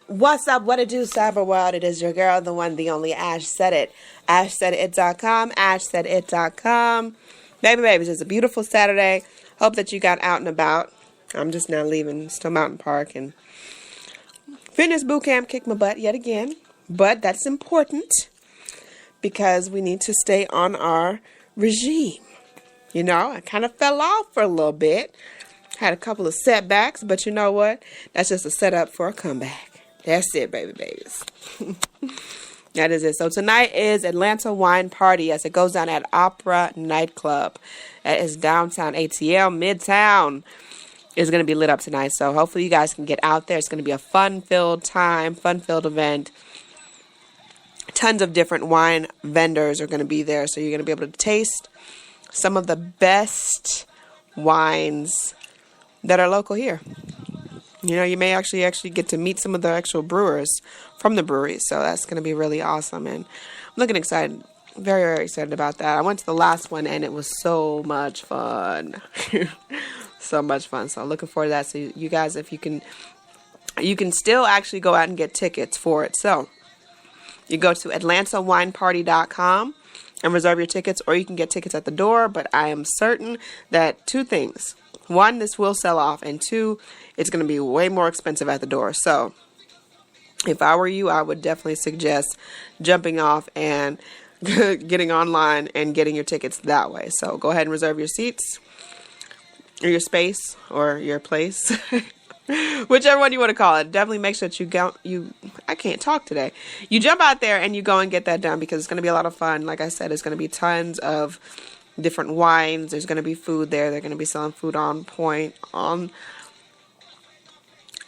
What's up? What it do, cyber world? It is your girl, the one, the only Ash Said It. ashsaidit.com. ashsaidit.com. Babies, it's a beautiful Saturday. Hope that you got out and about. I'm just now leaving Still Mountain Park and fitness boot camp kicked my butt yet again. But that's important because we need to stay on our regime. You know, I kind of fell off for a little bit. Had a couple of setbacks, but you know what? That's just a setup for a comeback. That's it, babies. That is it. So tonight is Atlanta Wine Party as it goes down at Opera Nightclub. That is downtown ATL, Midtown. Is going to be lit up tonight. So hopefully you guys can get out there. It's going to be a fun-filled time, fun-filled event. Tons of different wine vendors are going to be there. So you're going to be able to taste some of the best wines that are local here. You know, you may actually get to meet some of the actual brewers from the breweries. So that's going to be really awesome. And I'm looking excited. Very, very excited about that. I went to the last one and it was so much fun. So much fun. So looking forward to that. So you guys, if you can still actually go out and get tickets for it. So you go to atlantawineparty.com and reserve your tickets, or you can get tickets at the door. But I am certain that two things. One, this will sell off, and two, it's going to be way more expensive at the door. So if I were you, I would definitely suggest jumping off and getting online and getting your tickets that way. So go ahead and reserve your seats or your space or your place, whichever one you want to call it. Definitely make sure that I can't talk today. You jump out there and you go and get that done because it's going to be a lot of fun. Like I said, it's going to be tons of different wines. There's going to be food there. They're going to be selling food on point,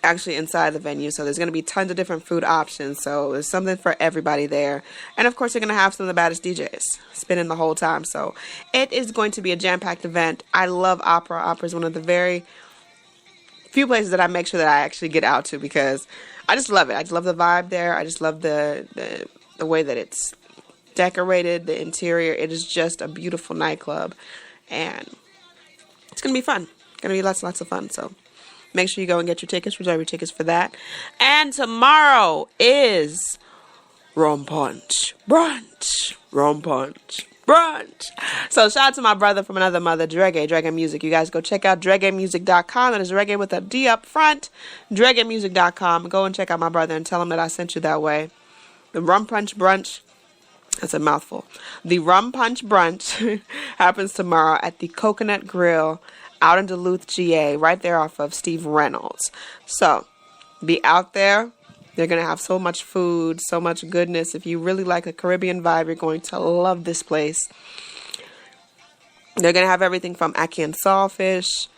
actually inside the venue. So there's going to be tons of different food options. So there's something for everybody there. And of course, you're going to have some of the baddest DJs spinning the whole time. So it is going to be a jam-packed event. I love opera. Opera is one of the very few places that I make sure that I actually get out to because I just love it. I just love the vibe there. I just love the way that it's decorated, the interior. It is just a beautiful nightclub, and it's gonna be fun. Gonna be lots of fun. So make sure you go and get your tickets, reserve your tickets for that. And tomorrow is Rum Punch Brunch. So shout out to my brother from another mother, Reggae Music. You guys go check out reggaemusic.com. That is reggae with a D up front. reggaemusic.com. Go and check out my brother and tell him that I sent you that way. The Rum Punch Brunch. That's a mouthful. The Rum Punch Brunch happens tomorrow at the Coconut Grill out in Duluth, GA, right there off of Steve Reynolds. So be out there. They're going to have so much food, so much goodness. If you really like a Caribbean vibe, you're going to love this place. They're going to have everything from ackee and sawfish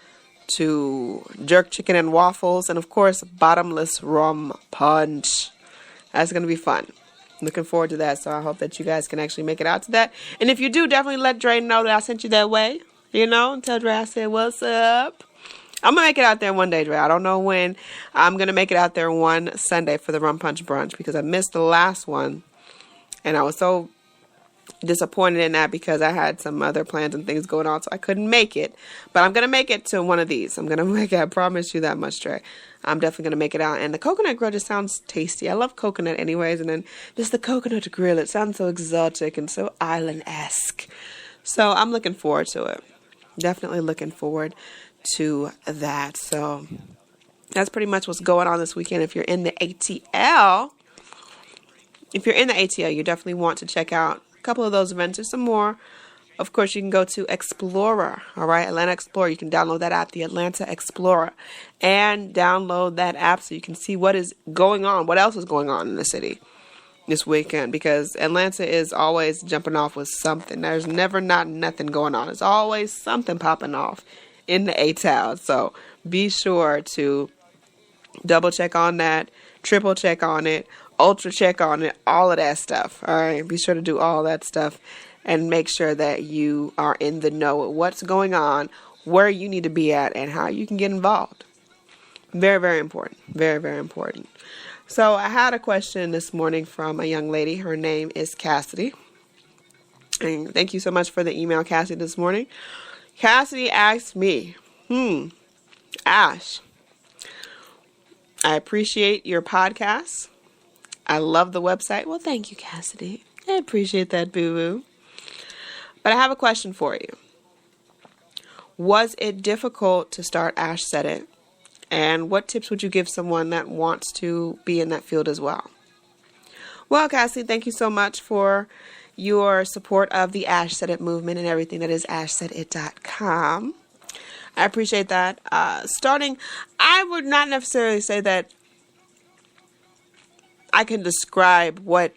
to jerk chicken and waffles, and of course, bottomless rum punch. That's going to be fun. Looking forward to that, so I hope that you guys can actually make it out to that. And if you do, definitely let Dre know that I sent you that way. You know, and tell Dre I said, what's up? I'm going to make it out there one day, Dre. I don't know when. I'm going to make it out there one Sunday for the Rum Punch Brunch because I missed the last one. And I was so disappointed in that because I had some other plans and things going on, so I couldn't make it. But I'm going to make it to one of these. I'm going to make it. I promise you that much, Dre. I'm definitely going to make it out. And the coconut grill just sounds tasty. I love coconut anyways. And then just the coconut grill. It sounds so exotic and so island-esque. So I'm looking forward to it. Definitely looking forward to that. So that's pretty much what's going on this weekend. If you're in the ATL, you definitely want to check out a couple of those events. There's some more. Of course, you can go to Explorer, all right? Atlanta Explorer. You can download that app, the Atlanta Explorer, and download that app so you can see what is going on, what else is going on in the city this weekend, because Atlanta is always jumping off with something. There's never not nothing going on. There's always something popping off in the A-Town. So be sure to double check on that, triple check on it, ultra check on it, all of that stuff, all right? Be sure to do all that stuff. And make sure that you are in the know of what's going on, where you need to be at, and how you can get involved. Very, very important. Very, very important. So I had a question this morning from a young lady. Her name is Cassidy. And thank you so much for the email, Cassidy, this morning. Cassidy asked me, Ash, I appreciate your podcast. I love the website. Well, thank you, Cassidy. I appreciate that, boo-boo. But I have a question for you. Was it difficult to start ashsaidit? And what tips would you give someone that wants to be in that field as well? Well, Cassidy, thank you so much for your support of the ashsaidit movement and everything that is ashsaidit.com. I appreciate that. I would not necessarily say that I can describe what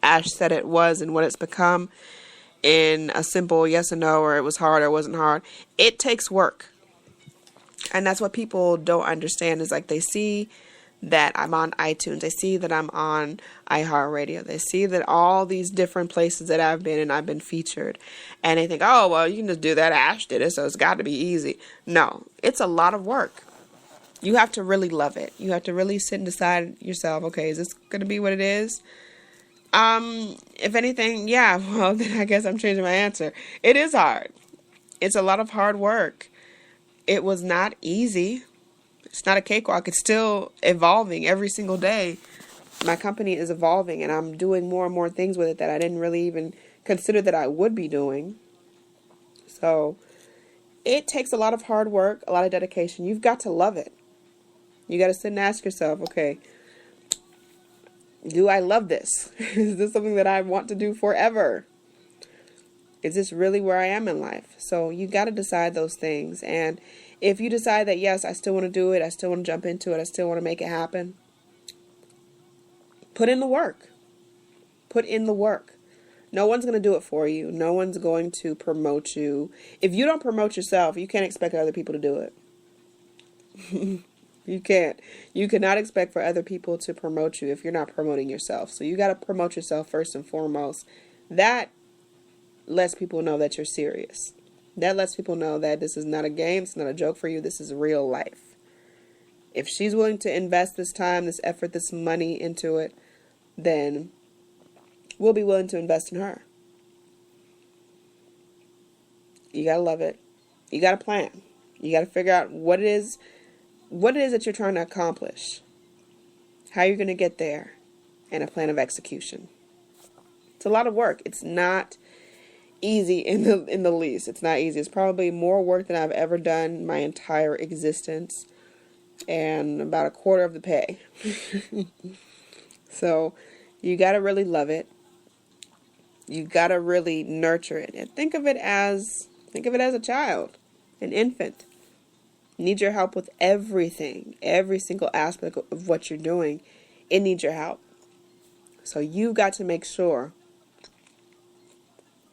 ashsaidit was and what it's become in a simple yes or no, or it was hard or it wasn't hard. It takes work. And that's what people don't understand is like they see that I'm on iTunes. They see that I'm on iHeartRadio. They see that all these different places that I've been and I've been featured. And they think, oh, well, you can just do that. Ash did it, so it's got to be easy. No, it's a lot of work. You have to really love it. You have to really sit and decide yourself, okay, is this going to be what it is? If anything, yeah, well, then I guess I'm changing my answer. It is hard. It's a lot of hard work. It was not easy. It's not a cakewalk. It's still evolving every single day. My company is evolving and I'm doing more and more things with it that I didn't really even consider that I would be doing. So it takes a lot of hard work, a lot of dedication. You've got to love it. You got to sit and ask yourself, okay, do I love this? Is this something that I want to do forever? Is this really where I am in life? So you got to decide those things. And if you decide that, yes, I still want to do it, I still want to jump into it, I still want to make it happen, put in the work. Put in the work. No one's going to do it for you. No one's going to promote you. If you don't promote yourself, you can't expect other people to do it. You can't. You cannot expect for other people to promote you if you're not promoting yourself. So you got to promote yourself first and foremost. That lets people know that you're serious. That lets people know that this is not a game. It's not a joke for you. This is real life. If she's willing to invest this time, this effort, this money into it, then we'll be willing to invest in her. You got to love it. You got to plan. You got to figure out what it is that you're trying to accomplish, how you're going to get there, and a plan of execution. It's a lot of work. It's not easy in the least. It's not easy. It's probably more work than I've ever done my entire existence, and about a quarter of the pay. So you got to really love it. You got to really nurture it, and think of it as a child, an infant. Need your help with everything, every single aspect of what you're doing. It needs your help. So you've got to make sure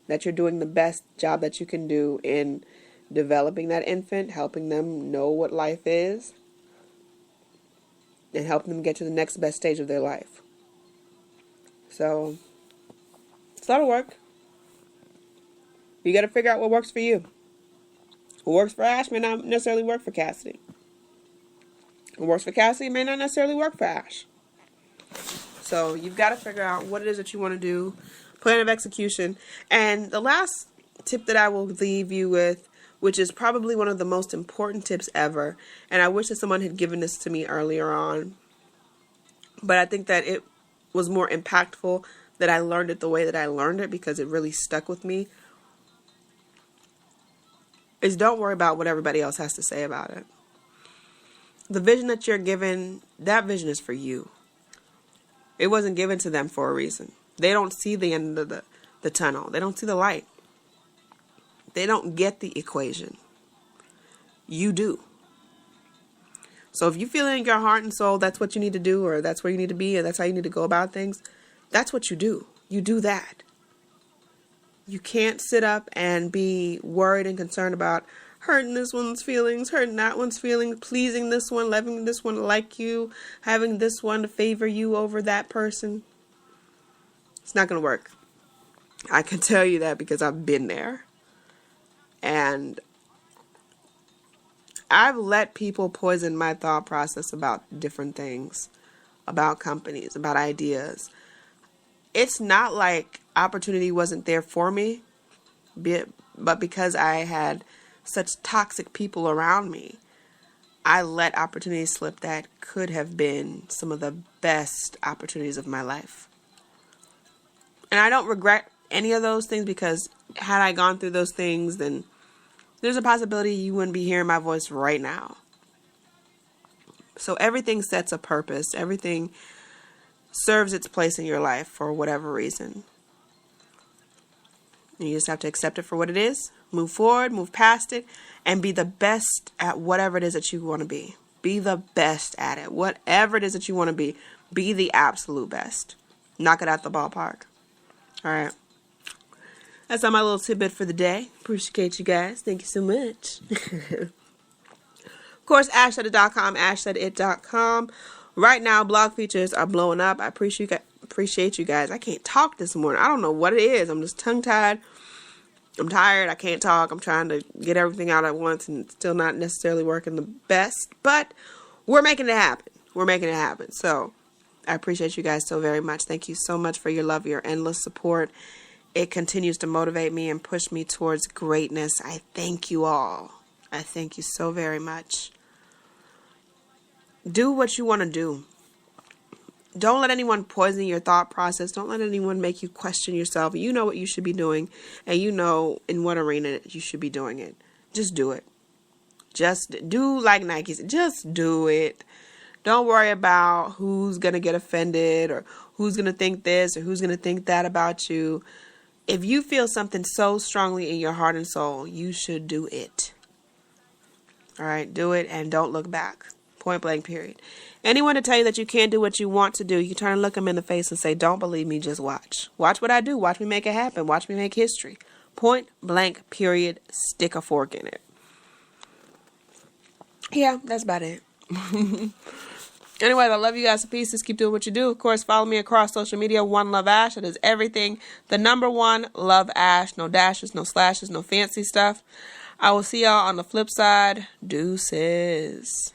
that you're doing the best job that you can do in developing that infant, helping them know what life is, and helping them get to the next best stage of their life. So it's a lot of work. You got to figure out what works for you. What works for Ash may not necessarily work for Cassidy. What works for Cassidy may not necessarily work for Ash. So you've got to figure out what it is that you want to do, plan of execution. And the last tip that I will leave you with, which is probably one of the most important tips ever, and I wish that someone had given this to me earlier on, but I think that it was more impactful that I learned it the way that I learned it because it really stuck with me, is don't worry about what everybody else has to say about it. The vision that you're given, that vision is for you. It wasn't given to them for a reason. They don't see the end of the tunnel. They don't see the light. They don't get the equation. You do. So if you feel in your heart and soul that's what you need to do, or that's where you need to be, and that's how you need to go about things, that's what you do. You do that. You can't sit up and be worried and concerned about hurting this one's feelings, hurting that one's feelings, pleasing this one, loving this one to like you, having this one to favor you over that person. It's not going to work. I can tell you that because I've been there. And I've let people poison my thought process about different things, about companies, about ideas. It's not like opportunity wasn't there for me, but because I had such toxic people around me, I let opportunities slip that could have been some of the best opportunities of my life. And I don't regret any of those things, because had I gone through those things, then there's a possibility you wouldn't be hearing my voice right now. So everything sets a purpose. Everything serves its place in your life for whatever reason. And you just have to accept it for what it is, move forward, move past it, and be the best at whatever it is that you want to be. Be the best at it. Whatever it is that you want to be the absolute best. Knock it out the ballpark. All right. That's all my little tidbit for the day. Appreciate you guys. Thank you so much. Of course, ashsaidit.com, ashsaidit.com. Right now, blog features are blowing up. I appreciate you guys. I can't talk this morning. I don't know what it is. I'm just tongue-tied. I'm tired. I can't talk. I'm trying to get everything out at once and it's still not necessarily working the best. But we're making it happen. We're making it happen. So I appreciate you guys so very much. Thank you so much for your love, your endless support. It continues to motivate me and push me towards greatness. I thank you all. I thank you so very much. Do what you want to do. Don't let anyone poison your thought process. Don't let anyone make you question yourself. You know what you should be doing, and you know in what arena you should be doing it. Just do it. Just do like Nike said. Just do it. Don't worry about who's going to get offended or who's going to think this or who's going to think that about you. If you feel something so strongly in your heart and soul, you should do it. All right, do it and don't look back. Point blank, period. Anyone to tell you that you can't do what you want to do, you turn and look them in the face and say, don't believe me, just watch. Watch what I do. Watch me make it happen. Watch me make history. Point blank, period. Stick a fork in it. Yeah, that's about it. Anyways, I love you guys to pieces. Keep doing what you do. Of course, follow me across social media. One Love Ash. That is everything. The number one, Love Ash. No dashes, no slashes, no fancy stuff. I will see y'all on the flip side. Deuces.